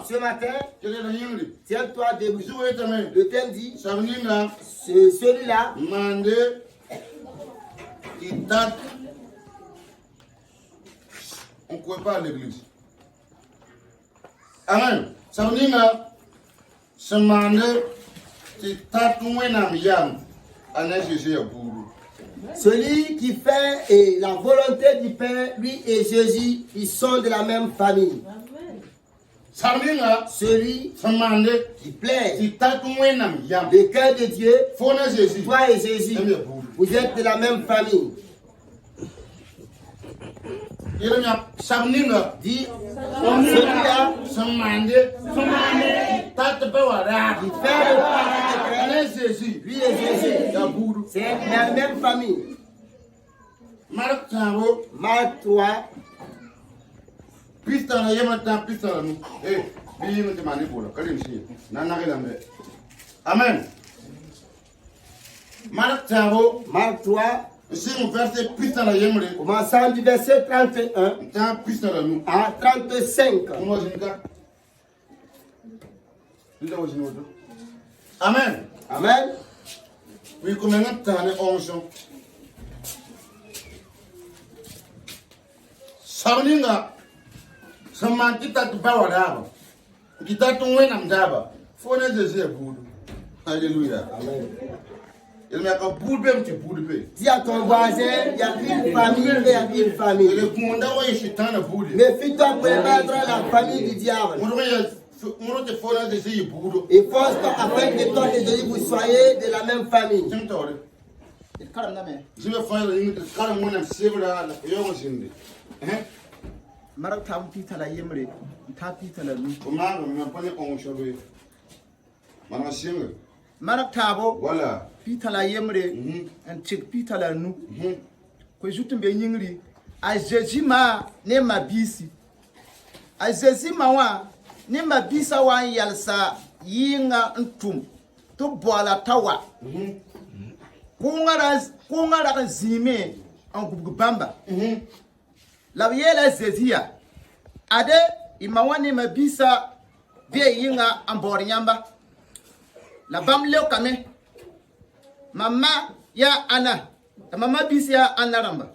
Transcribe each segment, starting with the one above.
Ce matin, tiens-toi debout. Le thème dit, c'est celui-là qui date. On ne croit pas à l'église. Amen. Ça veut dire ce mandat qui date celui qui fait la volonté du Père, lui et Jésus, ils sont de la même famille. Celui qui plaît le cœur de Dieu, toi et Jésus, vous êtes de la même famille. Dit celui-là, qui fait le paradis, lui et Jésus, c'est la même famille. Marc 3. Pistana yemata pistana nu. Biyi mu tamani bola kalim shi. Nana gelambe. Amen. Marc 3. Si on verset pistana yemre. Commençant du verset 31 ta pistana nu. à 35. Amen. Amen. Oui, comme un tane onction. Sauninga. Sama kita tubawa daba. Kita tuwena mdaba. Fone Jésus est boudou. Alléluia. Amen. Il n'y a qu'un bout de petit bout de paix. Dis à ton voisin, il y a une famille et il y a une famille. Méfie-toi pour battre la famille du diable. Et force-toi afin que toi et Jésus vous soyez de la même famille. Je vais faire Marak tabo voilà pita la yemre en chik pita la nu ko jutumbe nyingri a jejima ne mabisi a jejima wa ne mabisa wa yalsa yinga ntum to bola tawa kungara kan zime an gubgubamba la yela zezia ade imawani mabisa be yinga an bornyamba la bam leo kame mama ya ana ta mama bisi ya ana ramba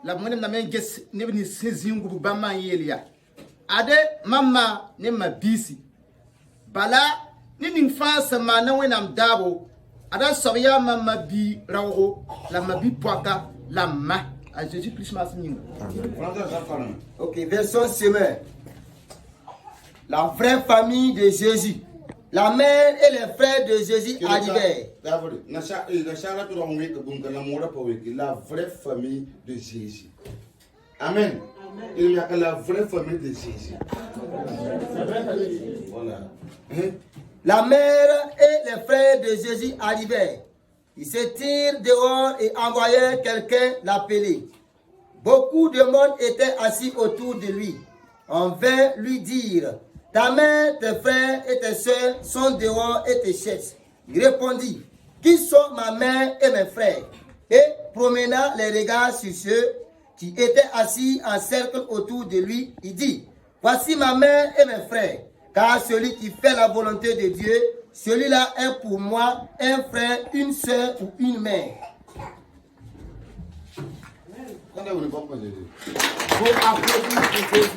la mone na men ges ne ni sezingu bama yelia ade mama ne mabisi bala ni ning fa sama na wenam dabo ada soya mama bi rawo la mabi poaka la ma à Jésus Christmas ning. OK, version semaine. La vraie famille de Jésus. La mère et les frères de Jésus arrivèrent. La vraie famille de Jésus. Amen. Il n'y a que la vraie famille de Jésus. Voilà. La mère et les frères de Jésus arrivèrent. Ils se tirent dehors et envoyèrent quelqu'un l'appeler. Beaucoup de monde étaient assis autour de lui. On vint lui dire: ta mère, tes frères et tes soeurs sont dehors et te cherchent. Il répondit: qui sont ma mère et mes frères? Et promenant les regards sur ceux qui étaient assis en cercle autour de lui, il dit: voici ma mère et mes frères. Car celui qui fait la volonté de Dieu, celui-là est pour moi un frère, une soeur ou une mère. Pour applaudir pour Jésus.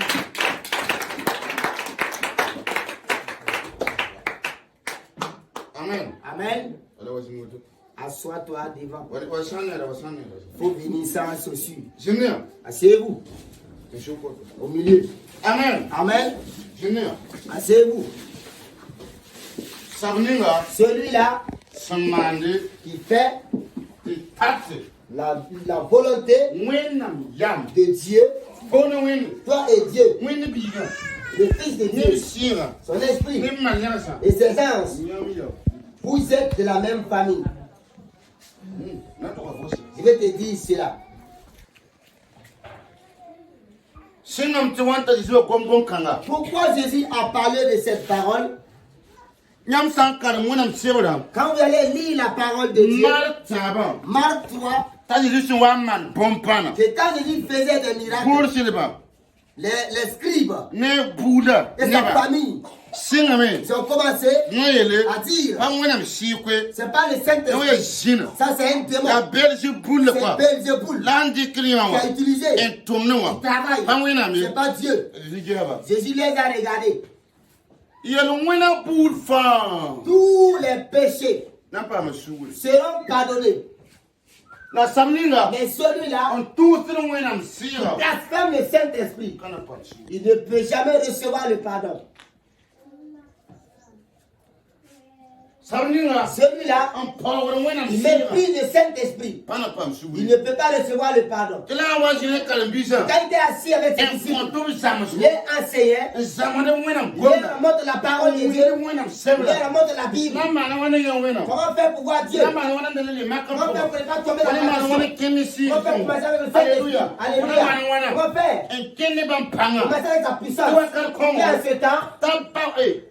Amen. Amen. Alors, vas-y, moto. Assois-toi devant. Wasane. Faut venir sans chaussures. Junior. Asseyez-vous. Je suis au côté. Au milieu. Amen. Amen. Junior. Asseyez-vous. Sabninga. Celui-là Samande. qui fait Tate. la volonté Wenam yam. de Dieu, Bono win. toi et Dieu, Win biga. le Fils de Ni Dieu, sira. son esprit Ni manyasa. et ses anges, Nyamiyo. vous êtes de la même famille. Natoka vosi. Je vais te dire cela. Singam tiwanta dizo gombon kanga. Pourquoi Jésus a parlé de cette parole? Nyam sankar mwenam sebra. Quand vous allez lire la parole de Dieu, Mar taba. Marc 3, Tadi dizo waman pompana. que quand Jésus faisait des miracles, Pour silba. les scribes Ne Bouddha. et sa famille, Singame. ils ont commencé Noyele. à dire, Pas mwenam sikwe. c'est pas le Noye Saint-Esprit, zina. ça c'est un démon, La belge boule c'est quoi. Belzéboul Landi qui client. a utilisé, En tourne il wa. travaille, Pas mwenam. c'est pas Dieu. Zigaba. Jésus les a regardés, Yelo mwena boule fa. tous les péchés N'a pas me souwe. seront pardonnés, La samninga. mais celui-là, On tout le mwenam sira. blasphème le Saint-Esprit, Kana pas. il ne peut jamais recevoir le pardon. Samninga. Celui-là, On power mwenam il sira. méprise le Saint-Esprit, Pana pas me il souwe. ne peut pas recevoir le pardon. Kila wajine kalambisa. Quand il était assis avec ses En disciples, fonto sama il est enseignant, Zamane mwenam il leur gonda. montre la parole de Dieu, Mwenam il sebra. leur montre la Bible. Na mana wana yo wena. Comment faire pour voir Dieu? Na mana wana ndele makam. Comment faire pour ne pas tomber dans Wale la mana wana malédiction? kenisi. Comment faire pour passer avec le Saint-Esprit? Alléluia. Alléluia. Wana. Comment faire En kenne ban pour panga. passer avec sa puissance? Toi, quand comment? Et en ce temps,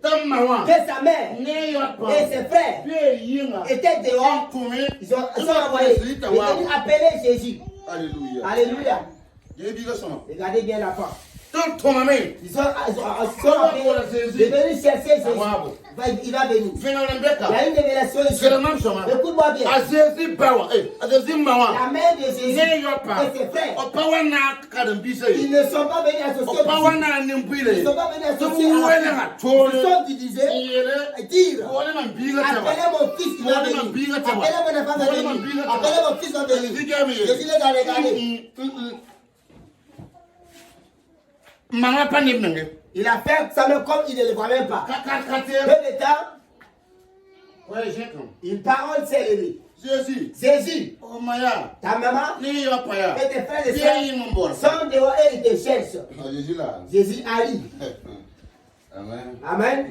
Tam mawa. que sa mère Ne yo pa. et ses frères Pe yinga. étaient dehors, Kume. ils sont envoyés. Ils sont venus appeler Jésus. Alléluia. Alléluia. Yebi ga soma. Regardez bien la fin. Ton tomame. Ils sont appelés, de venir chercher Jésus. Il va venir. Fena Il y Rebecca. a une révélation ici. C'est le même soma. Écoute-moi bien. Azezi bawa. Azezi mawa. La mère de Jésus Ne yo pa. et ses frères, Opawa na kadambisa. ils ne sont pas venus associer. Opawa Ils na ne nimbile. sont pas venus Tu associer à la wena fille. tole. Ils sont divisés et dire, Wale man biga tawa. appelez mon fils, il va venir. Appelez mon enfant, il va venir. Appelez mon fils, il va venir. Jésus les a regardés. Manga pa nibnenge. Il a fait ça même comme il ne le voit même pas. Kakate. Peu de temps, Ouais, j'ai comme. une parole s'est levée. Jésus. Jésus, Oh maya. ta maman Ni yo pa ya. et tes frères et Bien sœurs yi mon bor. sont dehors et ils te cherchent. Ah Jésus là. Jésus arrive. Amen. Amen.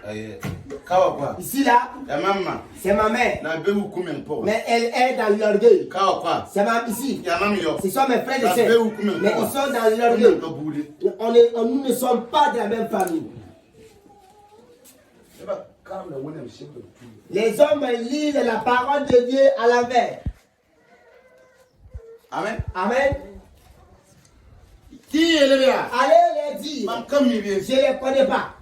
Aye. Kawa kwa. Ici là, Ya mama. c'est ma mère. Na be wu kumen po. Mais elle est dans l'orgueil. Kawa kwa. C'est ma ici. Ya mami yo. Ce sont mes frères Na et be sœurs. wu kumen po. Mais ils sont dans l'orgueil. Ko buli. Nous ne sommes pas de la même famille. Eba kam na wona mshebe tu. Les hommes lisent la parole de Dieu à l'envers. Amen. Amen. Qui est le là? Allez les dire. Mam kam mi bien. Je ne les connais pas.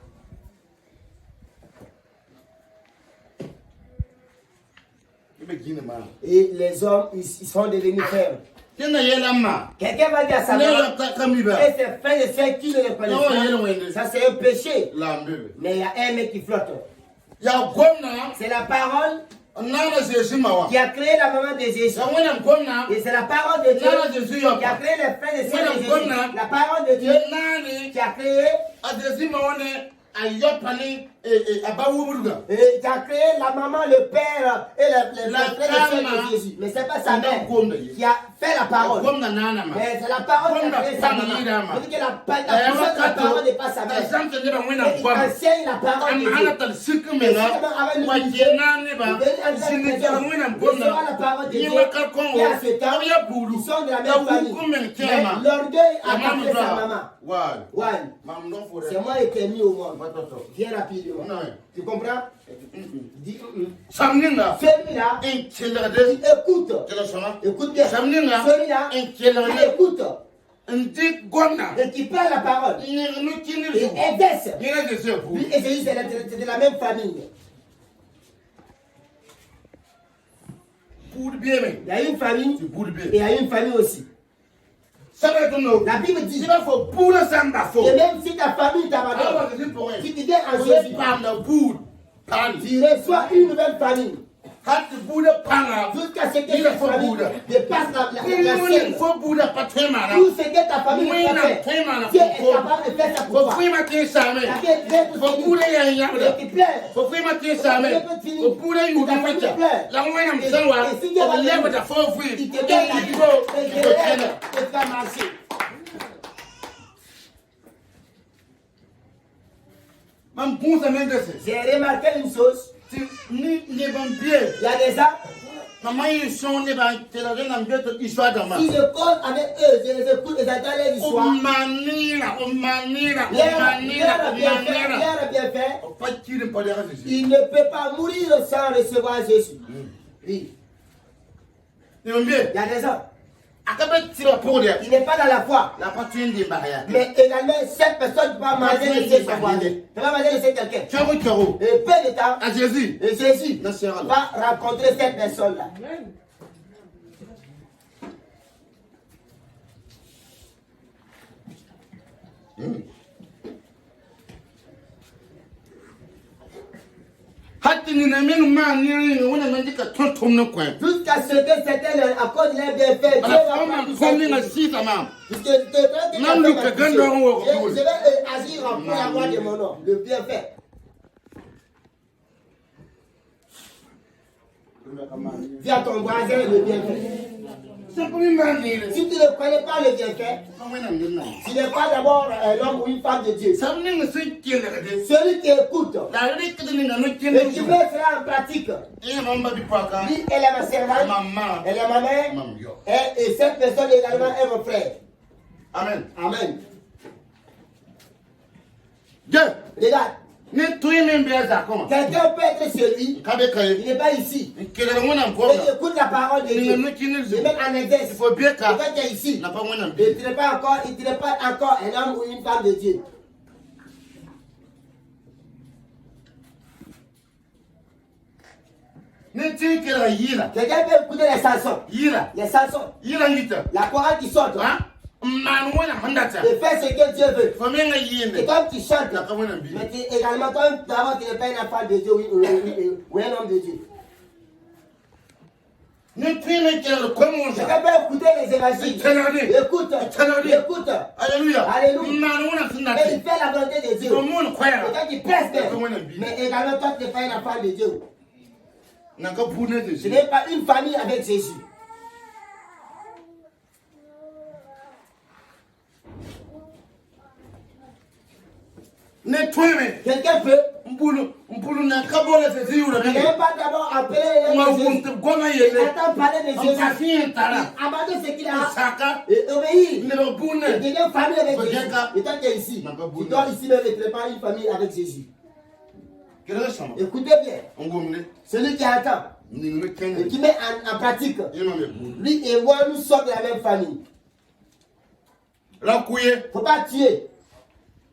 Ebe gine ma. Et les hommes, ils sont devenus frères. Tena yela ma. Quelqu'un va dire à sa Ne maman yo kam mi ba. et ses frères et sœurs qui ne les connaissent pas. Ça, c'est un péché. La mbebe. Mais il y a un mec qui flotte. Ya gomna. C'est la parole Nana Jésus mawa. qui a créé la maman de Jésus. Ya wena gomna. Et c'est la parole de Dieu Nana Jésus yo qui a pa. créé les frères et sœurs de Voilà, Jésus. voilà. La parole de Dieu Nani. qui a créé Adesi mawane ayopani abawuruga. qui a créé la maman, le père et les La frères et sœurs femme, de Jésus. Mais c'est pas sa on a mère gomna. qui a fait la parole. Gomna nana ma. Mais c'est la parole qui a Gomna créé sa maman. famille dama. C'est-à-dire que la puissance de la parole n'est pas sa mère. Zamte ne ba wena Et il gomna. enseigne la parole de Ana Dieu. tal sikmena. Wajena ne ba. Sinja wena gomna. Yiwa kalkongo. Ya bulu. Ils sont de la Ya même famille. wukumen Mais kema. l'orgueil a Ya mamu tapé sa dra. maman. Wal. One, Mam non fore. c'est moi qui ai mis au monde. Watoto. Viens rapidement. Non. Tu comprends? Dis, Samninga. celui-là, En il chelade. écoute. Kela sama. Écoute bien. Samninga. Celui-là, En il chelade. écoute. Ndi gomna. Et qui prend la parole. Ni kini. Et exerce. Ni na dese fu. Lui et Jésus, c'est de la même famille. Pour bien mais. Il y a une famille Tu pour bien. et il y a une famille aussi. Ça va être non. La Bible dit, Il va faut pour le samba fo. et même si ta famille t'abandonne, Alors c'est pour si elle. tu viens en Vous Jésus, êtes pas na pour. Tu reçois une nouvelle famille. Hati Bouddha Panga. Jusqu'à ce que Il ta faut famille Bouddha. dépasse la Il sienne. faut Bouddha pas très mal. Tout ce que ta famille Oui, peut non, faire, très mal. Dieu est capable de faire ça pour Faut toi. fuir ma tête ça, mais. Faut Bouddha y a un yabda. Et tu pleures. Faut fuir ma tête ça, mais. Faut Bouddha y a un yabda. La moine am sanwa. Faut yabda faut fuir. Il te Il donne la vie. faut. Et Il faut traîner. tu vas marcher. Mam pousse même de ça. J'ai remarqué une chose. Ni ne ban bien. Il y a des gens, Maman ils sont ne ban télé na mbeto histoire dans ma. si je cause avec eux, je les écoute et j'entends leur histoire. O manira. L'air bien fait. Pas tirer pas derrière Jésus. Il ne peut pas mourir sans recevoir Jésus. Oui. Ni ban bien. Il y a des gens, Akabe tira pour dire. il n'est pas dans la foi. La patine de Maria. Mais également, cette personne va manger de ses voisins. Elle va manger de ses quelqu'un. Charo. Et peu de temps, À Jésus. et Jésus Non, c'est vrai. va rencontrer cette personne-là. Hati ni na menu ma ni wona mandika tontom no kwan. Jusqu'à ce que certains accordent les bienfaits. Dieu Ala va fama faire komi na tout ça. sita mam. Puisque de temps que Même quelqu'un nous va que toucher, gandons au je rôle. vais agir en pour la voix de mon nom. Le bienfait. Viens ton voisin le bienfait. C'est pour une manie. Si tu ne connais pas le bienfait, tu n'es pas d'abord l'homme ou une femme de Dieu. Ça me ne sait qui est le Celui qui écoute La risque de nous et qui met cela en pratique, Et maman bi paka. lui, elle est ma servante, Maman. elle est ma mère, Maman yo. et cette personne également est mon frère. Amen. Amen. Dieu. Regarde, Ne tuye même bien ça comment. quelqu'un peut être chez lui, Kabe il kaye. n'est pas ici. Kele mo na Et mkoba. il écoute la parole de Ni Dieu. no kini Il met en Il exercice. faut bien Et ka. quand tu es ici, Na pa mo na et tu n'es pas encore un homme ou une femme de Dieu. Ne tuye kele yira. Quelqu'un peut écouter les chansons. Yira. Les chansons. Yira ngita. La chorale qui sort. Hein? Man wona handata. Et faire ce que Dieu veut. Faut bien Et yinde. comme tu chantes, Na ka mo na bi. mais également, toi, d'abord, tu n'es pas une femme de Dieu ou un homme de Dieu. Ne tuye me kele ko mo sa. Quelqu'un peut écouter les évangiles. Écoute, écoute. Alléluia. Alléluia. Man wona Et sindate. il fait la volonté de Dieu. Ko mo na kwaya. Quelqu'un qui presse bien. Mais également, toi, tu n'es pas une femme de Dieu. Na ka pune de Ce Jésus. n'est pas une famille avec Jésus. Ne tuye me. Quelqu'un peut. Mpulu na kabola se si ura Il bine. n'est pas d'abord appelé Ma les Jésus. wunte goma Il yele. attend parler de On Jésus. tafien tara. Abandonne ce qu'il a. Saka. Et obéit. Ne ba Et bune. devient famille avec Faut Jésus. bien qu'à- Et tant qu'il est ici, N'a pas tu bougé. dois ici même être pas une famille avec Jésus. Kele sama. Écoutez bien. Ngomne. Celui qui attend Ni me et kenya. qui met en pratique, Yema me bune. lui et moi, nous sommes de la même famille. La kuye. Faut pas tuer,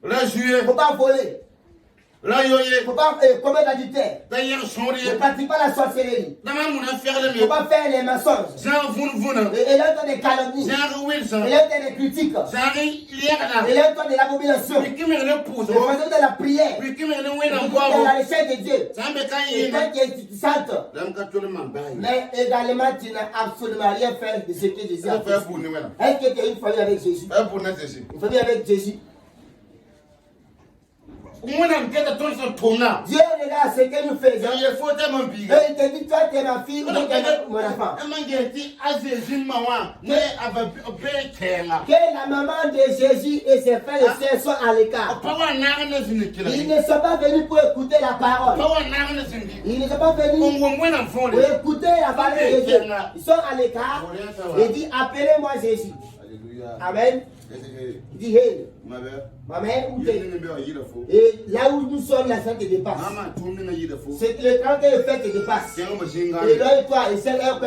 La juye. faut pas voler, La yoye. faut pas commettre l'adultère, D'ailleurs ne sonriye. pratique pas la sorcellerie, Dama muna faire le faut mieux. pas faire les mensonges. Jean vun. Et l'autre des calomnies, Jean Wilson. et l'autre des critiques, Jean liekana. et l'autre de l'abomination, Puis qui me le pousse. et l'autre de la prière, Puis qui me le et wena l'autre de boabo. la recherche de Dieu. Zambe Et kanye. quand tu es sainte, Dam ka tole mambaye. mais également tu n'as absolument rien fait de ce que Jésus a Ça fait fait. bune wena. Est-ce que tu es une famille avec Jésus? Fa bune Jésus. Une famille avec Jésus. Mwana mketa tonso tona. Dieu regarde ce que nous faisons. Il faut tellement Et biga. il te dit, toi, tu es ma fille ou tu es mon enfant. Que la maman de Jésus et ses frères et sœurs soient à l'écart. Ils ne sont pas venus pour écouter la parole. Ils ne sont pas venus pour écouter la parole de Dieu. Ils sont à l'écart. Et dit, appelez-moi Jésus. Amen. Il dit, hey, ma mère, où t'es? Et là où nous sommes, la fête te dépasse. C'est le temps que le fête te dépasse. Et là, et toi, et celle là,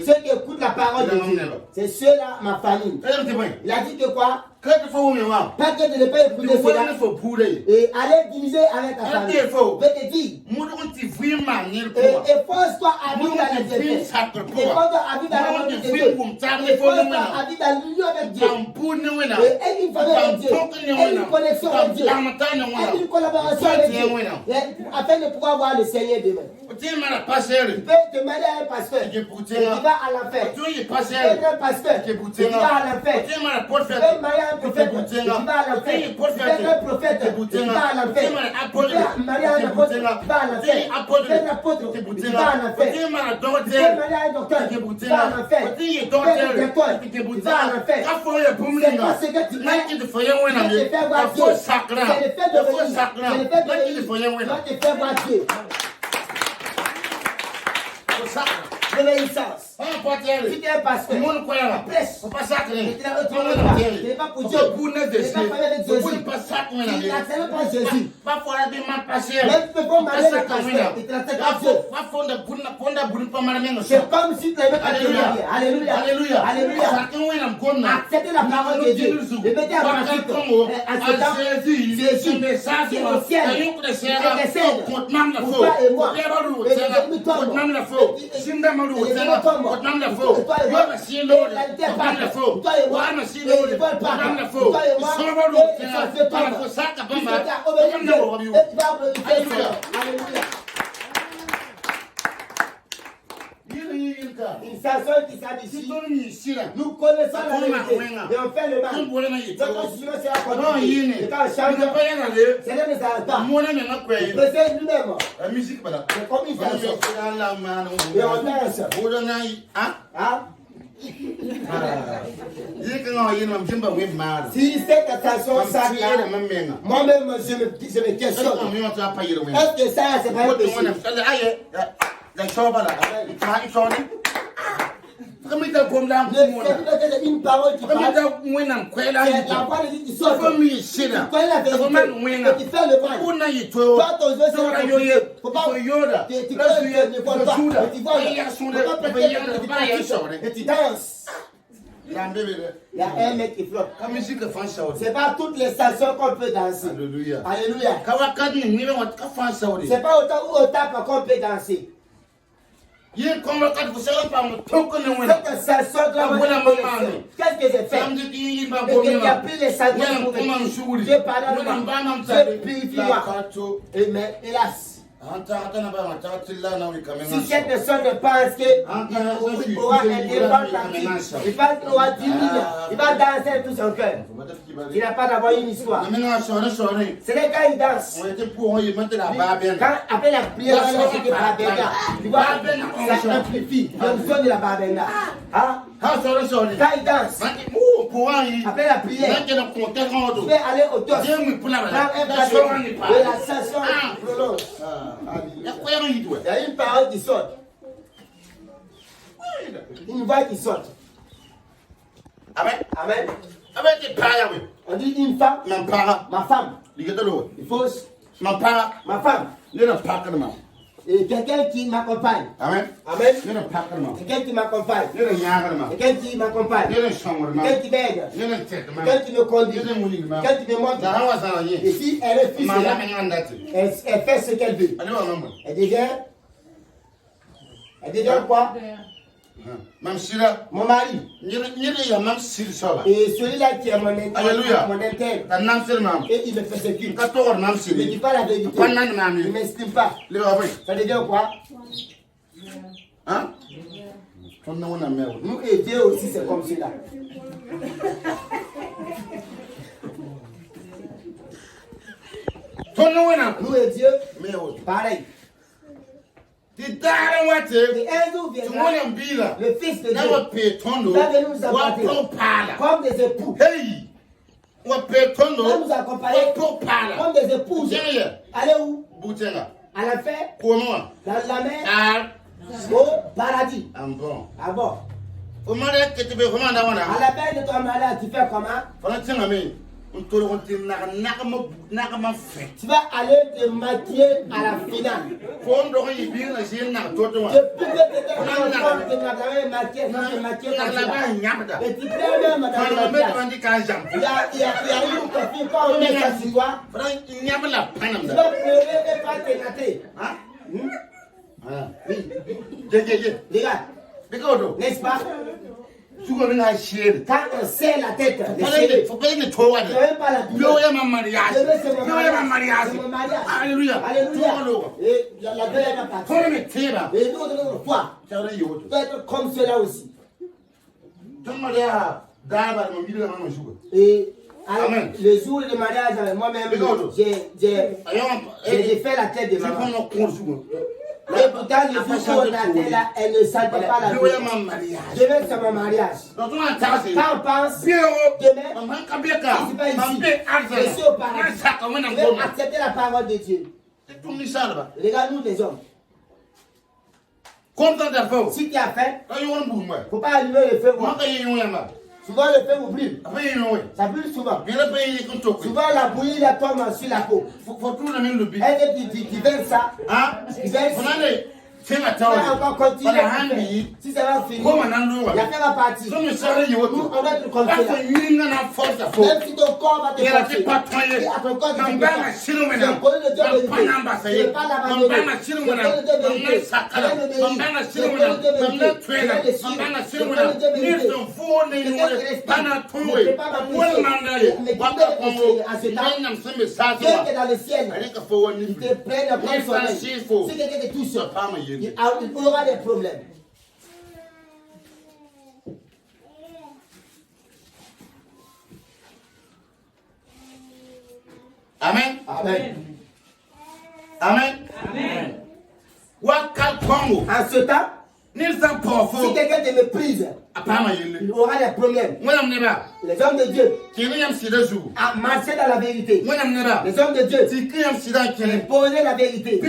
ceux qui écoutent la parole de Dieu, c'est ceux-là, ma famille. Il a dit que quoi? Pas que de ne pas écouter cela. Et aller diviser avec ta famille. Je te dis, Efforce-toi à vivre dans les effets. Efforce-toi à vivre dans la volonté de Dieu. Efforce-toi à vivre dans l'union avec Dieu. Et une famille avec Dieu. Et une connexion avec Dieu. Et une collaboration avec Dieu. Afin de pouvoir voir le Seigneur demain. Tu peux demander à un pasteur qui va à l'enfer. Tu peux un pasteur qui va à l'enfer. Tu peux marier un prophète qui va à l'enfer. Tu peux un prophète qui va à l'enfer. Tu peux marier un apôtre qui va à l'enfer. Tu peux un apôtre qui va à l'enfer. Tu peux marier un docteur qui va à l'enfer. Tu peux un directeur qui va à l'enfer. C'est pas ce que tu fais. Tu te fais voir Dieu. C'est le fait de venir. C'est le fait de venir. Tu vas te faire voir Dieu. L'obéissance. Si tu es un pasteur, prêche. Tu n'es pas pour Dieu. Tu n'es pas famille avec Jésus. Tu n'acceptes pas Jésus. Même tu peux marier le pasteur. Tu n'acceptes pas Dieu. C'est comme si tu n'avais pas de Dieu. Alléluia. Alléluia. Alléluia. Acceptez la parole de Dieu. Le mettez en pratique. Acceptant Jésus. C'est le ciel. C'est le ciel. Pour toi et moi. Et nous sommes. Une chanson qui s'additionne. Nous connaissons la vérité et on fait le mal. Notre constitution sera continue. Et quand on change, Seigneur ne s'arrête pas. Il précède lui-même. La musique, voilà. C'est comme une chanson. Et on danse. Si cette chanson s'arrête, moi-même je me questionne. Est-ce que ça, c'est pas un péché? Ne faites pas une parole qui parle. C'est la parole qui sort. Tu connais la vérité et tu fais le mal. Toi, ton Dieu sera compliqué. Faut pas. Tu connais Dieu, ne vois pas. Et tu vois. Et tu danses. Il y a un mec qui flotte. C'est pas toutes les stations qu'on peut danser. Alléluia. Alléluia. C'est pas autant ou autant qu'on peut danser. Qu'est-ce que j'ai fait? Il a pris les sacrifices pour me Dieu pardonne-moi. Dieu purifie-moi. Mais hélas, si cette personne pense qu'il aura un débat, il va dire, il va danser tout son cœur. Il n'a pas d'avoir une histoire. C'est les gars, ils dansent. Quand après la prière, tu vois, ça amplifie l'onction de la babenga. Quand ils dansent, après la prière, tu vais aller au top. Prends un plat de la session prolonge. Il y a une parole qui sort. Une voix qui sort. Amen. Amen. On dit une femme. Ma femme. Il faut. Ma femme. Et quelqu'un qui m'accompagne. Amen. Amen. Quelqu'un qui m'accompagne. Quelqu'un qui m'accompagne. Quelqu'un qui m'aide. Quelqu'un qui me conduit. Quelqu'un qui me montre. Et si elle est fille, elle fait ce qu'elle veut. Elle devient quoi? Mon mari. Et celui-là qui est mon interne. Et il me persécute. Il ne dit pas la vérité. Il ne m'estime pas. Ça devient quoi? Nous et Dieu aussi, c'est comme cela. Nous et Dieu, pareil. Et un jour viendra, le Fils de Dieu va venir nous apporter comme des époux. Va nous accompagner comme des épouses. Allez où? À la fête? Dans la mer? Au paradis. Ah bon? À la fête de ton mariage, tu fais comment? Tu vas aller te maquiller à la finale. Je peux te maquiller et tu peux même dans le mariage. Il y a une copine quand on met ça sur toi. Tu vas pleurer et pas t'éclater. Oui. Regarde. N'est-ce pas? Tu connais la chienne. Quand on serre la tête, Faut pas que toi. ne même pas la douleur. Ma mariage. Alléluia. Alléluia. Et la douleur va partir. Et nous, toi, tu dois être comme cela aussi. Et Amen. le jour de mariage avec moi-même, j'ai fait la tête de maman. Et pourtant, le jour où on était là, elle ne sentait pas la douleur. Demain, c'est mon mariage. Quand on pense, demain, si c'est pas ici, je suis au paradis. Je vais accepter la parole de Dieu. Regarde-nous les hommes. Si tu as faim, il ne faut pas allumer le feu. Souvent le feu oublie. Ça brûle souvent. Souvent la bouillie la tombe sur la peau. Est-ce que tu verses ça? Tu verses ça? Tu vas encore continuer. Si ça va finir, la fin va partir. Nous, on va être comme cela. Même si ton corps va te forcer, si à ton corps tu te forces, tu connais le Dieu de vérité. Tu ne pas l'abandonner. Tu connais le Dieu de vérité. Tu connais le Dieu de vérité. Tu connais le Dieu de vérité. Tu connais le Dieu de vérité. Ne fais pas ma prière. Mais tu peux à ce temps. Dieu qui est dans le ciel, il te prenne comme soleil. Si quelqu'un te touche, il aura des problèmes. Amen. Amen. Amen. Amen. En ce temps, si quelqu'un te méprise, il aura des problèmes. Les hommes de Dieu a marché dans la vérité. Les hommes de Dieu imposaient la vérité.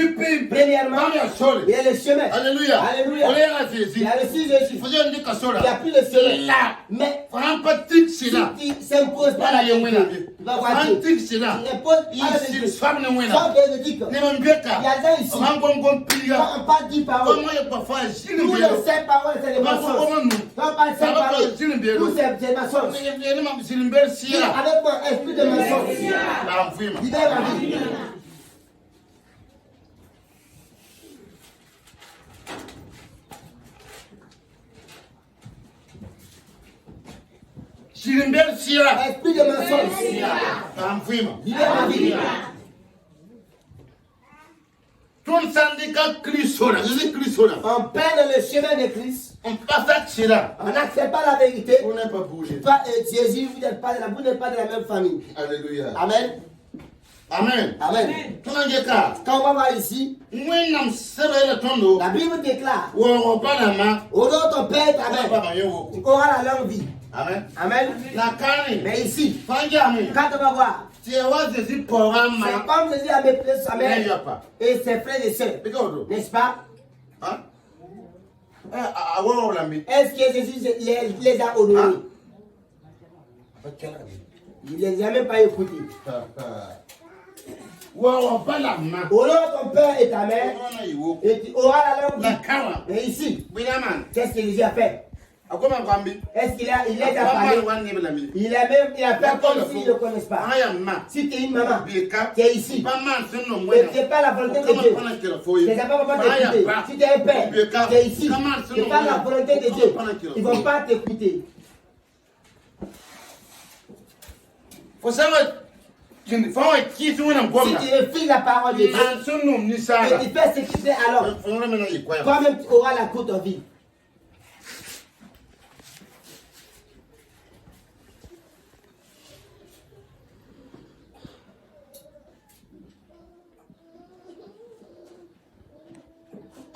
Premièrement, il y a le chemin. Alléluia. Alléluia. Il y a le sujet. Il n'y a plus le chemin. Mais si tu ne s'imposes pas la vérité, tu vas voir Dieu. Tu n'imposes pas la vérité. Sans véridique. Il y a des gens ici. Quand on parle d'une parole, tous les 5 paroles, c'est des mensonges. Quand on parle de 5 paroles, tous c'est des mensonges. Avec mon esprit de mensonge, libère ma vie. Esprit de mensonge, libère ma vie. Tout le syndicat Christ, On perd le chemin de Christ. on passe à Chira. On n'accepte pas la vérité. On n'est pas bougé. Toi et Jésus, vous n'êtes pas de la même famille. Alléluia. Amen. Amen. Amen. Tout le monde Quand on va voir ici, la Bible déclare, au nom de ton Père et ta mère, tu auras la longue vie. Amen. Amen. Mais ici, quand on va voir, c'est comme Jésus a méprisé sa mère et ses frères et sœurs. N'est-ce pas? Est-ce que Jésus les a honorés? Il ne les a même pas écoutés. Au nom de ton père et ta mère, et tu auras la longue vie. Mais ici, qu'est-ce que Jésus a fait? Est-ce qu'il les a parlé? Il a fait comme s'ils ne le connaissent pas. Si tu es une maman qui est ici, et tu n'es pas la volonté de Dieu, les enfants ne vont pas t'écouter. Si tu es un père qui est ici, tu n'es pas la volonté de Dieu, ils ne vont pas t'écouter. Si tu refuses la parole de Dieu, et tu fais ce qui fait alors, toi-même tu auras la courte vie.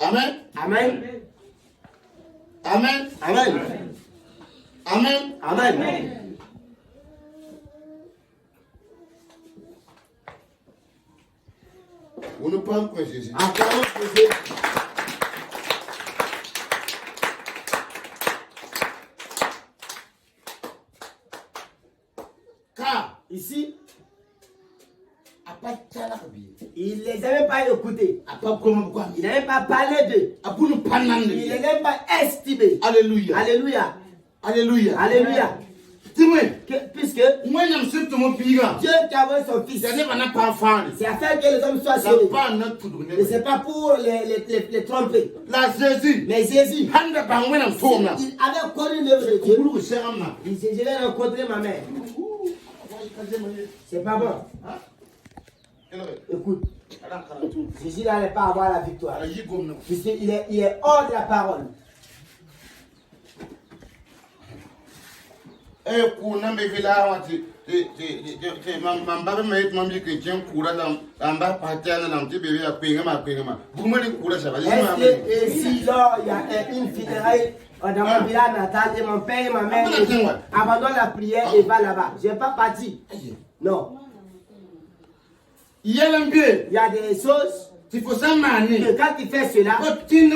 Amen. Amen. Amen. Amen. Amen. Amen. On ne parle pas Jésus. Car ici, il ne les avait pas écoutés. Il n'avait pas parlé d'eux. Il ne les avait pas estimés. Alléluia. Alléluia. Alléluia. Alléluia. puisque Dieu qui a envoyé son fils, c'est afin que les hommes soient sauvés. Mais ce n'est pas pour les tromper. Mais Jésus, il avait connu l'œuvre de Dieu. Il disait, je vais rencontrer ma mère. C'est pas bon. Écoute, Jésus n'allait pas avoir la victoire. Puisqu'il est hors de la parole. Si genre il y a une funéraille dans mon village natal et mon père et ma mère abandonnent la prière et va là-bas, je ne vais pas partir. Non. Il y a des choses que quand tu fais cela, tu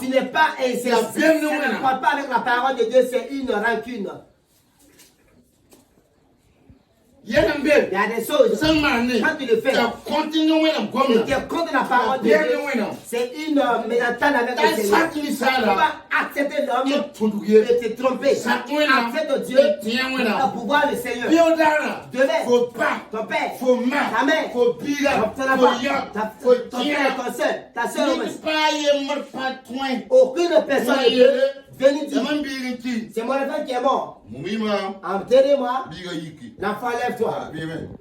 n'es pas ça ne croit pas avec la parole de Dieu, c'est une rancune. Il y a des choses, quand tu le fais, tu es contre la parole de Dieu, c'est une mésentente avec le Seigneur. Tu ne peux pas accepter l'homme de te tromper. Accepte Dieu pour pouvoir le Seigneur. Tu devais, ton père, ta mère, ton frère, ton soeur, ta soeur, aucune personne ne peut venir dire, c'est mon enfant qui est mort. Enterrez-moi, l'enfant lève-toi.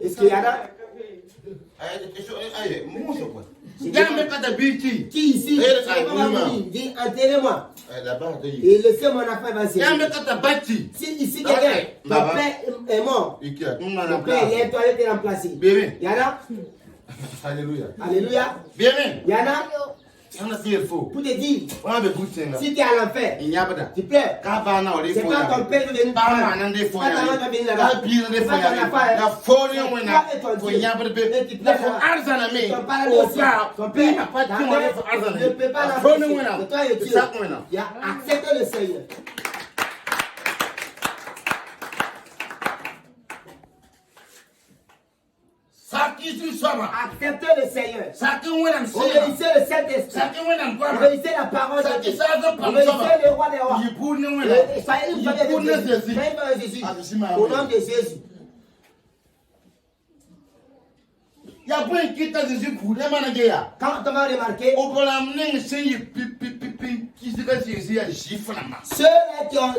Est-ce qu'il y en a? Qui ici? Dit enterrez-moi. Et laissez mon enfant avancer. Si ici quelqu'un, ton père est mort, ton père est toi, il est remplacé. Il y en a? Alléluia. Alléluia. Il y en a? Pour te dire, si tu es à l'enfer, tu pleures. C'est pas ton père qui vient nous parler. Pas ta mère qui vient là-bas. Pas ton affaire. Toi et ton Dieu. Et tu pleures. Ton paradis aussi. Ton père, ta mère, ne peut pas l'enfer. C'est toi et Dieu. Il a accepté le Seigneur. Acceptez le Seigneur. Obéissez le Saint-Esprit. Obéissez la parole de Dieu. Obéissez le roi des rois. Soyez une famille de Jésus. Au nom de Jésus. Quand on va remarquer, ceux qui ont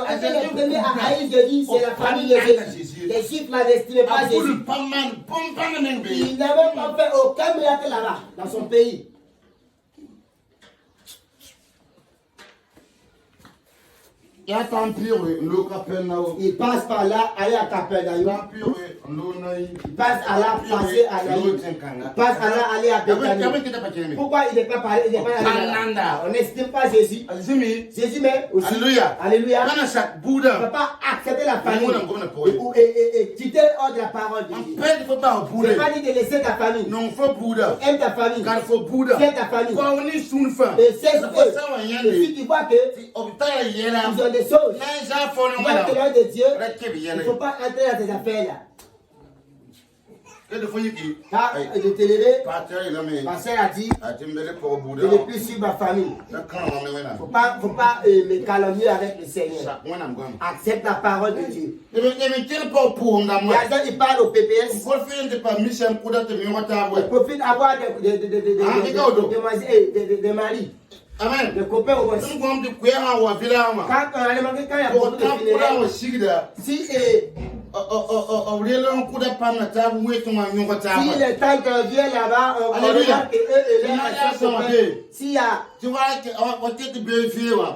été les premiers à haïr Jésus, c'est la famille de Jésus. Les Juifs n'estimaient pas Jésus. Il n'avait pas fait aucun miracle là-bas, dans son pays. Il passe par là, aller à Capernaum. Il passe à là, passer à Naïm. Il passe à là, aller à Bethanie. Pourquoi il n'est pas allé là-bas? On n'estime pas Jésus. Jésus, mais aussi. Alléluia. Alléluia. On ne peut pas accepter la famille et quitter hors de la parole de Dieu. Ce n'est pas dit de laisser ta famille. Aime ta famille. Tiens ta famille. Et c'est ce que si tu vois que ils ont des choses, tu vas de Dieu, il ne faut pas entrer dans tes affaires là. Quand de te lever, pasteur a dit, je ne plus suivre ma famille. Il ne faut pas me calomnier avec le Seigneur. Accepte la parole de Dieu. Il parle au PPS. Il profite d'avoir des maris. Amen. Le copain au voici. Quand on a demandé quand il y a beaucoup de funérailles, si les tantes viennent là-bas, on regarde que eux et les s'il y a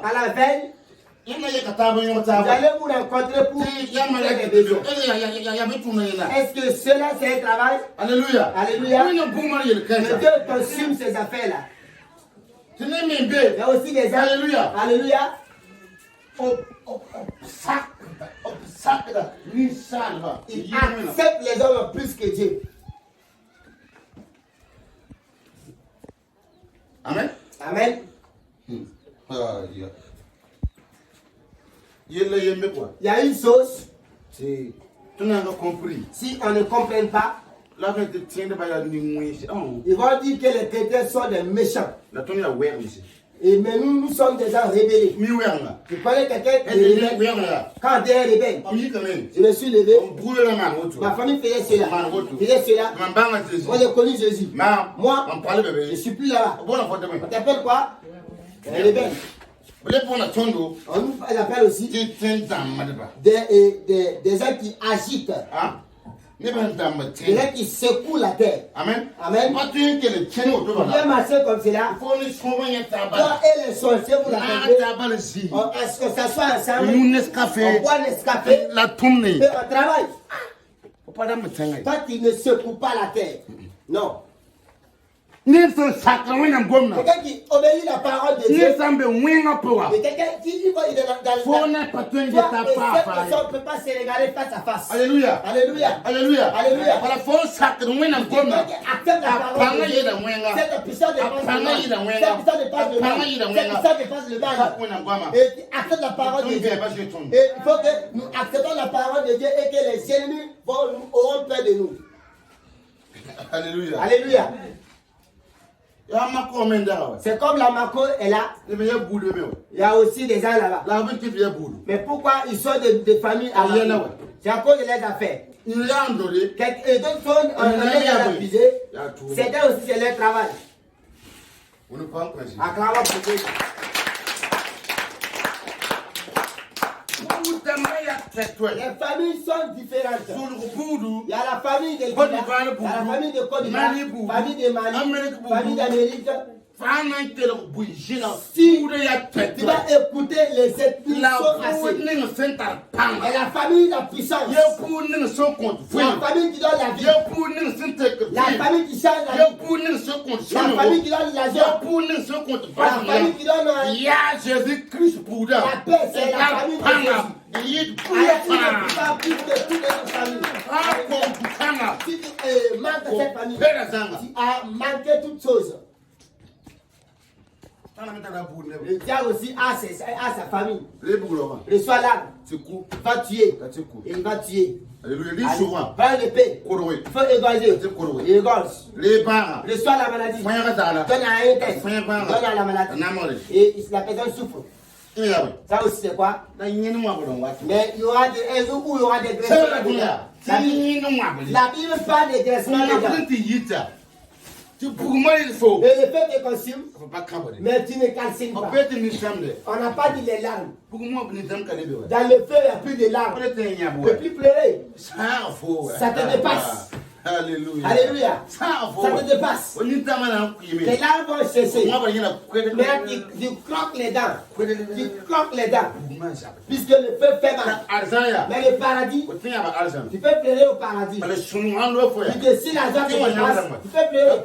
à la veille, vous allez vous rencontrer pour des besoins. Est-ce que cela c'est un travail? Alléluia. Alléluia. Mais Dieu consume ces affaires-là. Il y a aussi des âmes. Alléluia. Alléluia. Il accepte les hommes plus que Dieu. Amen. Amen. Il y a une chose. Si on ne comprend pas, ils vont dire que les chrétiens sont des méchants. Et mais nous sommes des gens rebelles. Tu connais quelqu'un qui est rebelle? Quand tu es rebelle, je me suis levé. Ma famille faisait cela. Moi j'ai connu Jésus. Moi, je ne suis plus là-bas. On t'appelle quoi? Rebelle. On appelle aussi des gens qui agitent. Des gens qui secouent la terre. Amen. Amen. Bien marcher comme cela. Toi et les sorciers, vous l'appelez. Est-ce que ça soit ensemble? On boit Nescafé. Et on travaille. Toi, tu ne secoues pas la terre. Non. Quelqu'un qui obéit la parole de Dieu. Quelqu'un qui va dans le on ne peut pas se regarder face à face. Alléluia. Alléluia. Alléluia. Alléluia. Accepte la parole de Dieu. Cette puissance dépasse le mal. Et accepte la parole de Dieu. Et il faut que nous acceptons la parole de Dieu et que les ennemis auront peur de nous. Alléluia. Alléluia. C'est comme la Mako est là. Il y a aussi des gens là-bas. Mais pourquoi ils sont des familles arrière? C'est à cause de leurs affaires. Et d'autres sont en train d'accuser. Certains aussi, c'est leur travail. Acclamons pour Dieu. Les familles sont différentes. Il y a la famille de Côte d'Ivoire, il y a la famille de Côte d'Ivoire, famille de Mali, famille d'Amérique. Si tu vas écouter les ethnies et la famille de la puissance, la famille qui donne la vie, la famille qui change la vie, la famille qui donne la joie, la famille qui donne la paix, c'est la famille de Jésus. Il pas plus de toutes les familles. Si tu manques cette famille, tu as manqué toutes choses. Le diable aussi a sa famille. Reçoit l'âme. Il va tuer. Et il va tuer. Va l'épée. Il faut égorger. Il égorge. Reçoit la maladie. Donne à un test. Donne à la maladie. Et la personne souffre. Ça aussi c'est quoi? Mais il y aura des jours où il y aura des graissements. La Bible parle des graissements. Et le fait te consume, mais tu ne calcines pas. On n'a pas dit les larmes. Dans le feu, il n'y a plus de larmes. Tu ne peux plus pleurer. Ça te dépasse. Alléluia. Alléluia. Ça te dépasse. Les larmes vont cesser. Mais tu croques les dents. Tu croques les dents. Puisque le feu fait mal. Mais le paradis, tu peux pleurer au paradis. Puisque si la joie te dépasse, tu peux pleurer.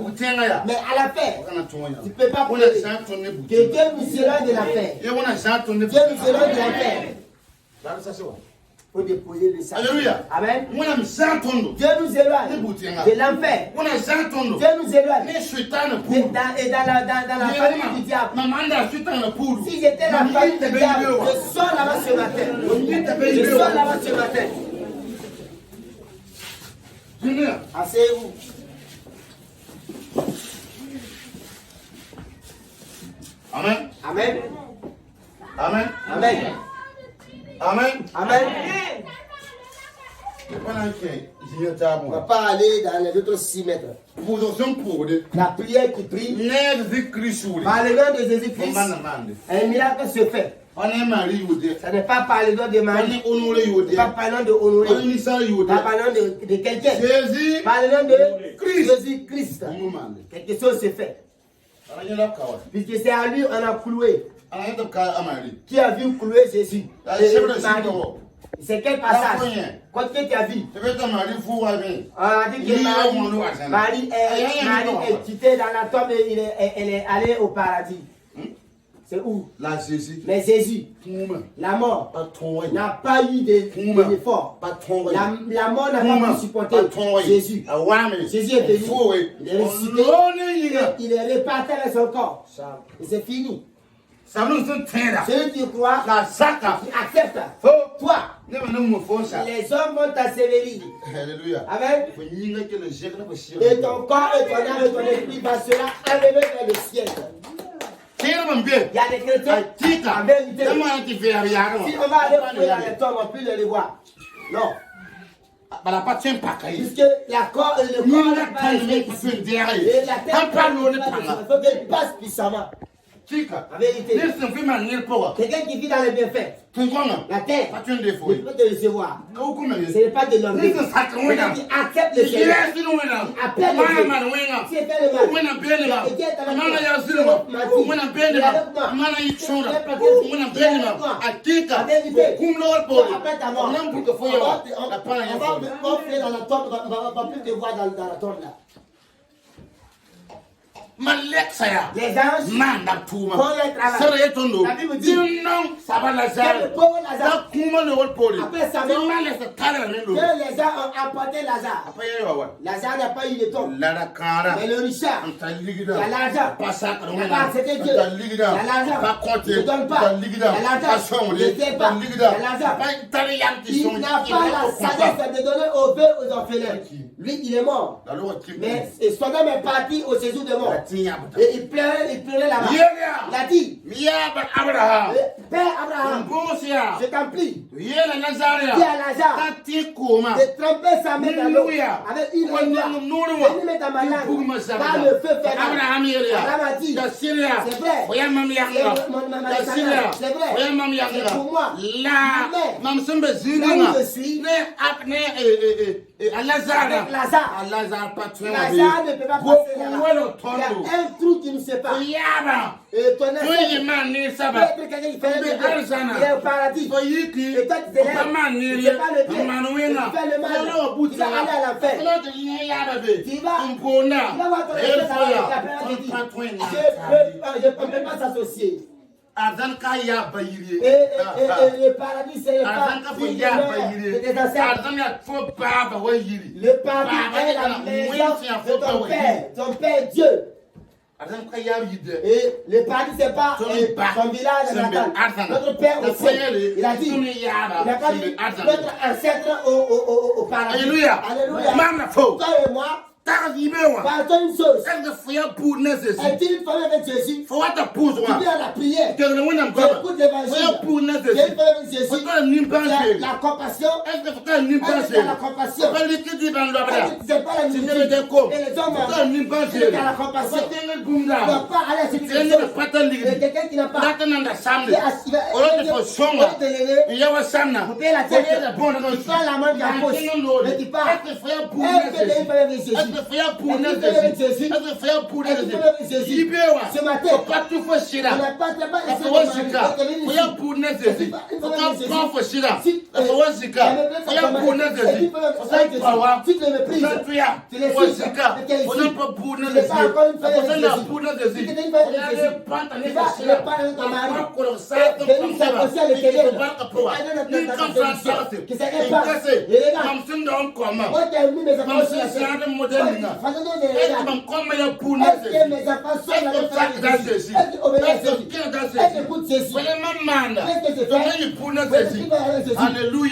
Mais à la paix, tu ne peux pas pleurer. Que Dieu nous éloigne de la paix. Dieu nous éloigne de la paix. Faut déposer le sang. Alléluia. Amen. Dieu nous éloigne de l'enfer. Dieu nous éloigne. Et dans la famille du diable. Si j'étais la famille du diable, je sors là-bas ce matin. Je sors là-bas ce matin. Asseyez-vous. Amen. Amen. Amen. Amen. Amen. Amen. On ne va pas aller dans les autres 6 mètres. La prière qui prie par le nom de Jésus-Christ, un miracle se fait. Ça n'est pas par le nom de Marie, pas par le nom de Honoré, pas par le nom de quelqu'un, par le nom de Jésus-Christ. Quelque chose se fait. Puisque c'est à lui on a cloué. Qui a vu clouer Jésus? C'est quel passage? Quand tu as vu? On a dit que Marie est quittée dans la tombe et elle est allée au paradis. C'est où? Mais Jésus, la mort n'a pas eu d'effort. La mort n'a pas pu supporter Jésus. Jésus est venu, il est ressuscité, il est réparti avec son corps. Et c'est fini. Celui qui croit, qui accepte, toi, les hommes vont t'assévérir. Amen. Et ton corps et ton âme et ton esprit va sera enlevé vers le ciel. Il y a des chrétiens. En vérité. Si on va aller fouiller dans les tombes, on peut les voir. Non. Puisque le corps n'est pas électrique. Et la terre, il faut qu'elle passe puissamment. En vérité. Quelqu'un qui vit dans les bienfaits. La terre, il peut te recevoir. Ce n'est pas de l'homme. Quelqu'un qui accepte le Seigneur. Il appelle le Seigneur. Si il fait le mal, et Dieu est avec après ta mort, on va faire dans la tombe, on va plus te voir dans la tombe là. Les anges font le travail. La Bible dit le pauvre Lazare, après sa mort, que les gens ont emporté Lazare. Lazare n'a pas eu de tombe. Mais le richard, il a l'argent. Il n'a pas accepté Dieu. Il a l'argent. Il ne donne pas. Il a l'argent. Il ne fait pas. Il a l'argent. Il n'a pas la sagesse de donner aux veuves, aux orphelins. Lui, il est mort. Mais son homme est parti au séjour de mort. Et il pleurait là-bas. Il a dit, Père Abraham, je t'en prie, dis à Lazare de tremper sa main dans l'eau avec une noix et de mettre dans ma langue dans le feu féral. Abraham a dit, c'est vrai, c'est vrai, c'est pour moi. Là où je suis, avec Lazare ne peut pas passer là-bas. Il y a un trou qui nous sépare. Et ton esprit, peut-être quelqu'un qui fait le bien, il est au paradis. Et toi tu te lèves, tu ne fais pas le bien, tu fais le mal, tu vas aller à l'enfer. Tu vas voir ton esprit, ça va être la période de vie. Je ne peux pas s'associer. Et le paradis, c'est le paradis des ancêtres. Le paradis est la maison de ton Père, ton Père Dieu. Et le paradis, c'est pas son village natal. Notre Père au ciel, il a dit, il a pas dit notre ancêtre au paradis. Alléluia. Toi et moi, partons une chose. Est-il une famille avec Jésus? Tu viens à la prière. Tu écoutes l'évangile. Tu es une famille avec Jésus. La compassion. Est-ce que la compassion? C'est pas la nourriture. Et les hommes c'est la compassion. Tu ne dois pas aller à cette question. Et quelqu'un qui n'a pas. Vous payez la tête. Tu prends la main de la poche. Mais tu pars. Est-ce que tu es une famille avec Jésus? Ce matin, on n'a pas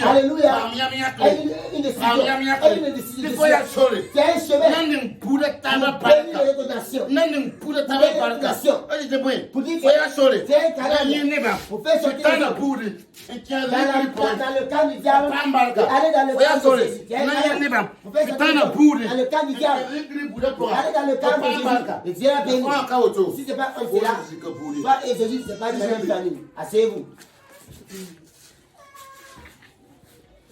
Alléluia. Si c'est pas comme cela, toi et Jésus, c'est pas une même famille. Asseyez-vous.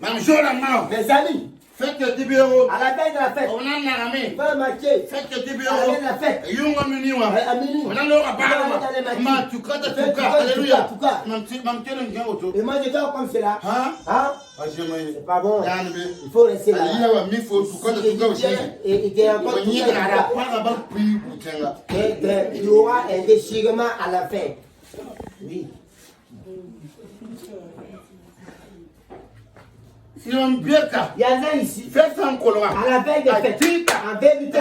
Mes amis, faites le tibéro. à la fin de la fête, On a naramé. pas le marché. Faites le À la tibéro. fin de la fête, Yunga miniwa. à minuit, On a l'aura pas. Ma tuka da tuka. Alléluia. Mam tele ngia auto. et moi je dors comme cela. Hein? Hein? C'est Pas bon. Yanbe. Il faut rester là. Il wa mi fo tuka da tuka aussi. Et il y a encore tout Onye ça na là. pa ba pi putenga. Et il y aura un déchirement à la fin. Oui. Si on bieka. Il y en a ici. Faites un colora. À la veille des fêtes, en vérité,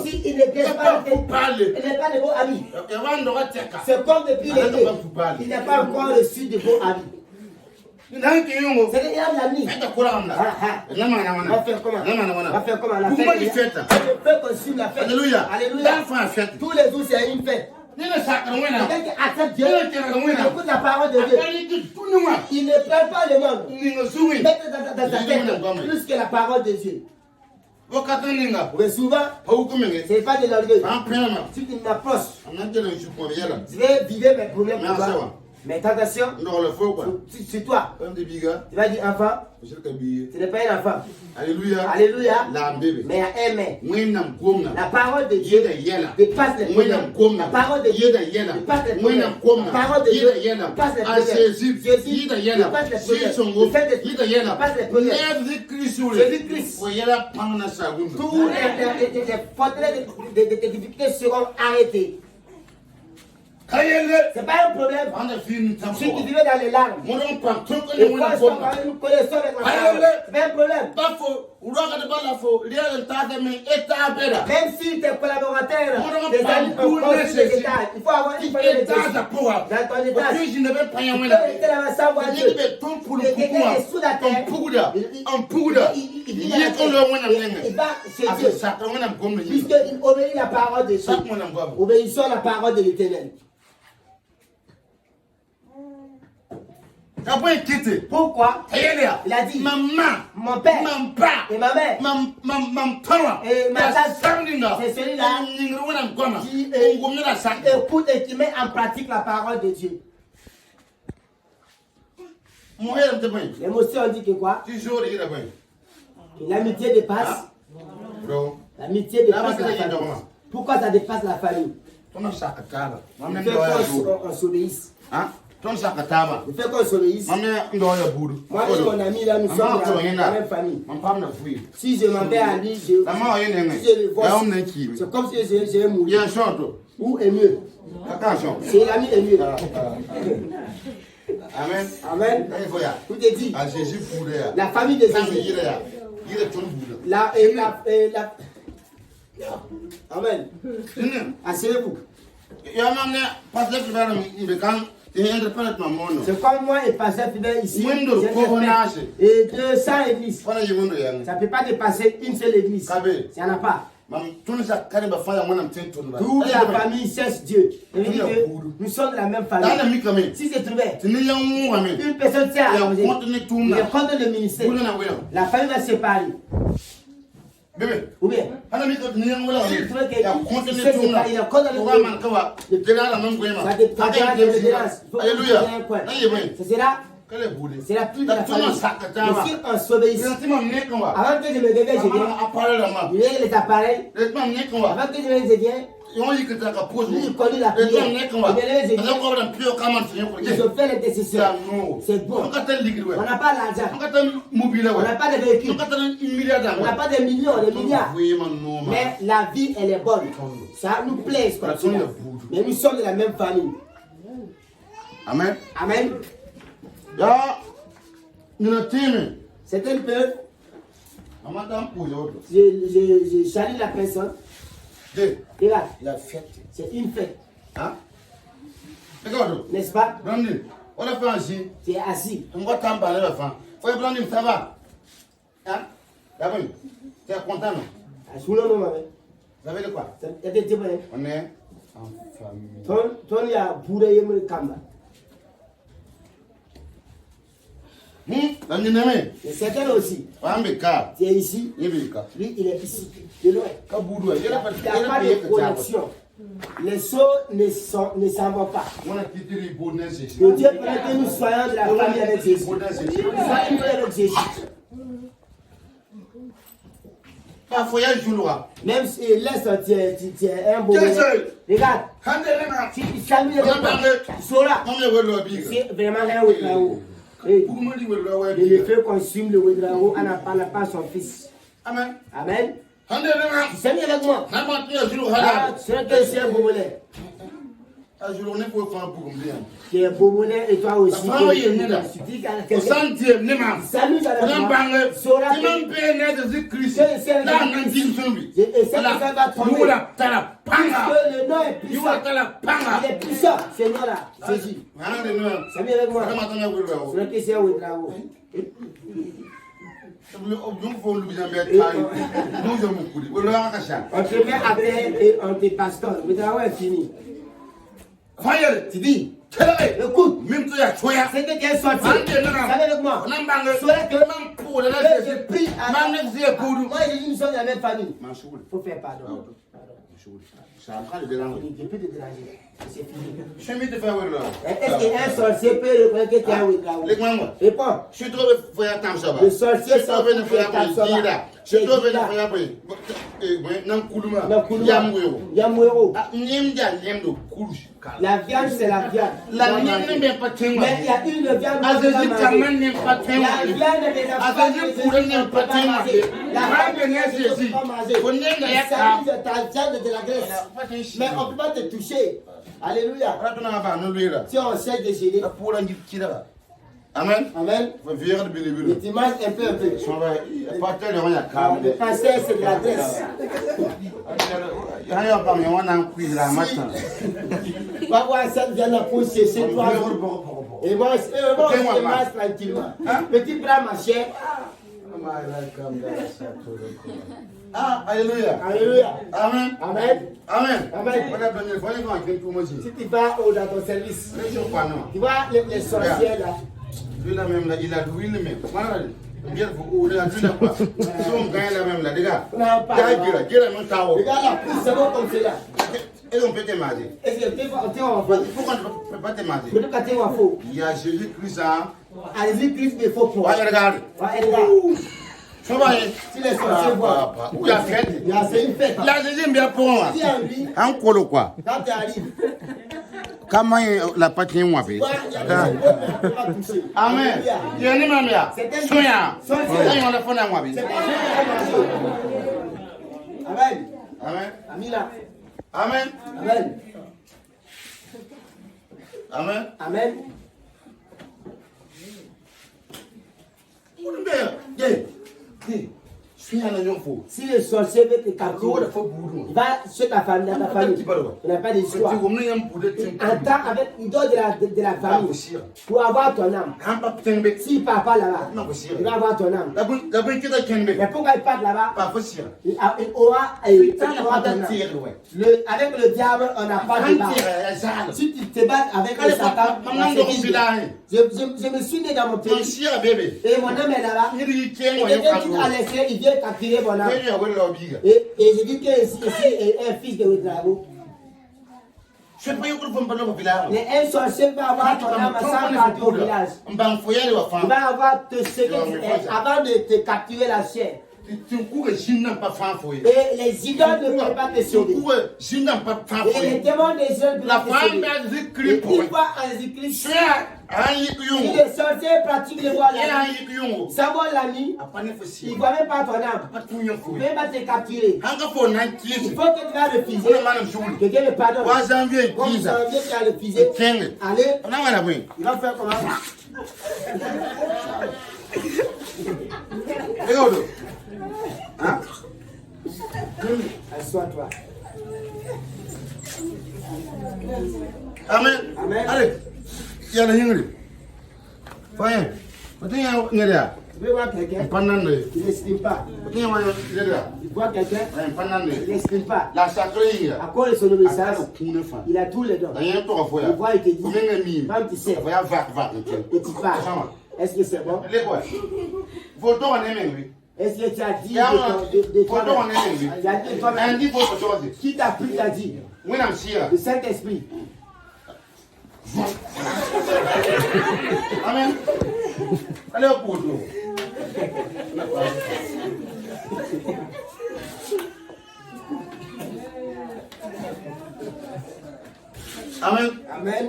si il ne vient pas, il n'est pas de beaux amis. C'est comme depuis l'été, il n'est pas encore reçu de beaux amis. C'est l'ami. On va faire comment? On va faire comment la fête? Je peux continuer la fête. Alléluia. Alléluia. Tous les jours, c'est une fête. Quelqu'un qui accepte Dieu, qui écoute la parole de Dieu, il ne plaint pas le monde. Mettez dans ta tête plus que la parole de Dieu. Mais souvent, ce n'est pas de l'orgueil. Si tu m'approches, je vais vivre mes problèmes pour toi. Mais attention, c'est toi. Tu vas dire enfant, ce n'est pas un enfant. Alléluia. Alléluia. Mais il y a un mais. La parole de Dieu dépasse les problèmes. La parole de Dieu dépasse les problèmes. La parole de Dieu dépasse les problèmes. Jésus dépasse les problèmes. Le fait de Dieu dépasse les problèmes. Jésus-Christ. Tous les difficultés seront arrêtées. C'est pas un problème. Si tu vivais dans les larmes, et quand nous connaissons avec la parole, c'est pas un problème. Même si tes collaborateurs, tes amis ont construit des étages, il faut avoir une famille de dans ton étage. Il faut rester là-bas sans voir Dieu. Et quelqu'un est sous la terre, il va chez Dieu, puisqu'il obéit la parole de Dieu. Obéissons la parole de l'Éternel. Pourquoi? Il a dit, mon père et ma mère et ma tante, c'est celui-là qui écoute et qui met en pratique la parole de Dieu. L'émotion dit que quoi? Que l'amitié dépasse. L'amitié dépasse la famille. Pourquoi ça dépasse la famille? Il fait qu'on s'obéisse. Il fait qu'on s'obéisse. Moi et mon ami là, nous sommes dans la même famille. Si je m'en vais à lui, si je le vois, c'est comme si je vais mourir. Où est mieux? C'est l'ami est mieux. Amen. Amen. Tout est dit. La famille de Jésus. Amen. Asseyez-vous. C'est comme moi et Pasteur Fidèle ici. Et 200 églises. Ça ne peut pas dépasser une seule église. Il n'y en a pas. Toute la famille cherche Dieu. Nous sommes de la même famille. Si c'est trouvé, une personne tient à il est contre le ministère. La famille va se séparer. Ou bien, si tu trouves qu'il est contre Alléluia. C'est la pluie de la famille. Mais si on s'obéit, avant que je me réveille, je viens. Il y a les appareils. Avant que je me réveille, il connaît la prière. Ils ont fait les décisions. C'est bon. On n'a pas l'argent. On n'a pas de véhicules. On n'a pas de millions, de milliards. Mais la vie, elle est bonne. Ça nous plaît. Mais nous sommes de la même famille. Amen. Amen. C'est un peu. Je salue la personne. Regarde, c'est une fête. N'est-ce pas? Tu es assis. Ça va? Tu es content? Vous savez de quoi? On est en famille. Et certains aussi. Tu es ici. Lui, il est ici. De loin. Il n'y a pas de connexion. Les choses ne s'en vont pas. Que Dieu prenne que nous soyons de la famille avec Jésus. Nous soyons avec Jésus. Même si laisse tu es un beau. Regarde. Si tu s'amuses avec toi, tu sauras. C'est vraiment un Ouedraogo. Et le feu consume le Ouedraogo, on n'a pas son fils. Amen. Amen. Tu s'amuses avec moi. Tu sais que c'est un Bobolais. Tu es Bobolais et toi aussi. Salut à la main. Et ça va tomber. Puisque le nom est puissant. Il est puissant, Seigneur là. Jésus. Salut avec moi. C'est que c'est un Ouedraogo. On te met à terre et on te pastonne. Le travail est fini. Fire. Tu dis, écoute, Même tu as choisi. c'était qu'elle sortit. Savez avec moi. Je prie à moi, j'ai dit, nous sommes de la même famille. Il faut faire pardon. C'est en train de déranger. Je peux te déranger. C'est fini. Je suis mis de faire là. Est-ce qu'un sorcier peut reconnaître que tu as Wicca? Réponds. Je suis trouvé faire tant ça. Le sorcier s'en fout de faire tant ça. Je suis trouvé de faire La viande, c'est la viande. La viande n'est pas tellement. Mais il y a une viande. La viande n'est pas tellement. La viande n'est pas tellement. La viande n'est pas manger. Ça de ta viande de la graisse. Mais on ne peut pas te toucher. Alléluia. Si on sait de gêner. Amen. Amen. Et tu manges un peu. Le pasteur, c'est de la graisse. Va voir cette viande pour sécher 3 jours. Et moi, je mange tranquillement. Petit bras, ma chère. Ah, alléluia. Alléluia. Amen. Amen. Amen. Amen. Si tu vas dans ton service, tu vois les sorcières là. Lui là même là, il a l'huile même. Voilà. Bien vous il a l'huile quoi. Si on gagne la même là, les gars. Regarde la pousse, c'est bon comme cela. Et on peut te manger. Est-ce que tu vas faire? Pourquoi tu ne peux pas te manger? Peut-être que tu vas faire. Il y a Jésus-Christ ça. Allez-y, Christ, il faut pour. Regarde. Si les sorciers voient. Où il y a fête? C'est une fête. Là, Jésus bien pour moi. En colo quoi? Quand tu arrives. Comment la patrie moi fait? Amen. Il y a une mamia. Soya. Soya on a fait moi vie. Amen. Amen. Amina. Amen. Amen. Amen. Amen. Si le sorcier veut te capturer, va chez ta famille, dans ta famille. Il n'a pas d'histoire. Entends avec une dose de la famille pour avoir ton âme. Si papa là-bas, il va avoir ton âme. Mais pourquoi il part là-bas? Il aura ton âme. Avec le diable, on n'a pas de débat. Si tu te bats avec le Satan, je me suis né dans mon pays. Et mon âme est là-bas. Et quelqu'un qui a laissé, il vient capturer mon âme. Et je dis que ici est un fils de Ouedrago. Mais un sorcier va avoir ton âme sans partir au village. Il va avoir ce que tu es avant de te capturer la chair. Et les idoles ne peuvent pas te sauver. Et les démons des idoles ne peuvent pas te sauver. Et une fois en Jésus-Christ, si les sorciers pratiquent le voile la nuit, savoir la nuit, ils ne voient même pas ton âme. Ils ne peuvent pas te capturer. Il faut que tu vas refuser. Que Dieu le pardonne. Comme janvier, tu as refusé. Allez, il va faire comment? Hein? Assois-toi. Amen. Amen. Allez. Il y a le hingri. Voyez. Tu veux voir quelqu'un? Il n'estime pas. Il voit quelqu'un? Il n'estime pas. À cause de son obéissance, il a tous les dons. Il voit et te dit, femme, tu sais. Et tu pars. Est-ce que c'est bon? Est-ce que tu as dit de toi-même? Qui t'a pris, t'a dit? Le Saint-Esprit. Amen. Allez au bout. Amen. Amen.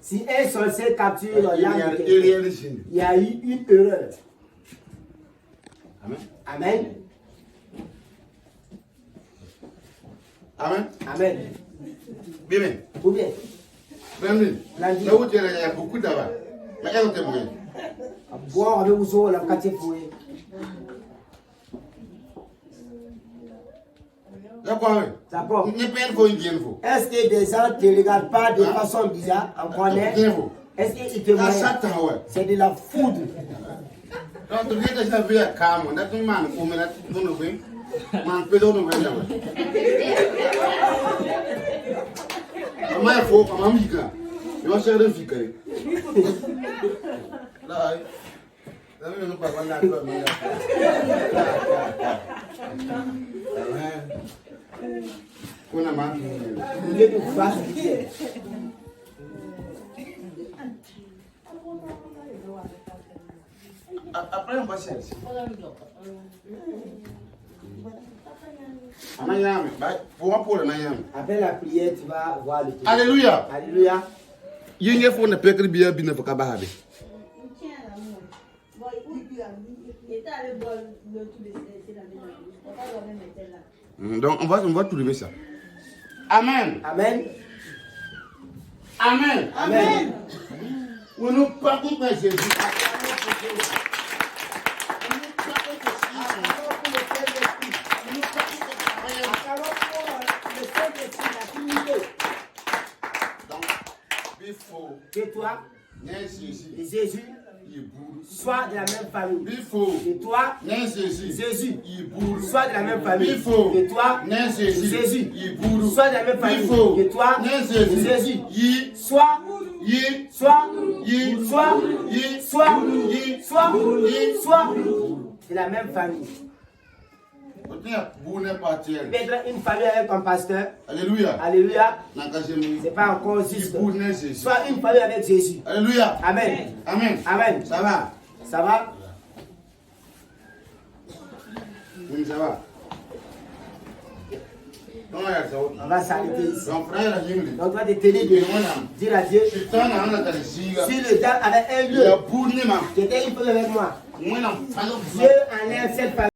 Si un sorcier capture l'âme, il y a eu une erreur. Amen. Amen. Amen. Amen. Bien. Ou bien. Lundi. Là où tu es, il y a beaucoup d'avant. Mais elle te moyen. Boire avec vous la quartier fouillé. D'accord. Est-ce que des gens ne te regardent pas de façon bizarre? On connaît. Est-ce qu'ils te voient? C'est de la foudre. Donc, tu viens déjà vu à Camo, tu as man, comme la tu nous veux, man, peut-être nous veux. Maman faut maman mika. Je vais chercher un fica. Là. Là, je ne pas voir la toi. On a mal. Il est pour faire. Après on va chercher. Amayame, pour le mayame. Après la prière, tu vas voir le truc. Alléluia. Alléluia. Yenge faut ne pekri bien bien pour kabahabe. Donc on va trouver ça. Amen. Amen. Amen. Amen. On nous pas contre Jésus. Que toi, Jésus, soit de la même famille. Que toi, Jésus, soit de la même famille. Que toi, Jésus, soit de la même famille. Que toi, Jésus, soit de la même famille. Peut-être une famille avec un pasteur. Alléluia. Alléluia. C'est pas encore juste. Soit une famille avec Jésus. Alléluia. Amen. Amen. Amen. Ça va? Ça va? Oui, ça va. On va s'arrêter ici. Donc, frère, donc, toi, de t'aider de dire à Dieu. Si le temps avait un lieu, qui était une famille avec moi, Dieu enlève cette famille.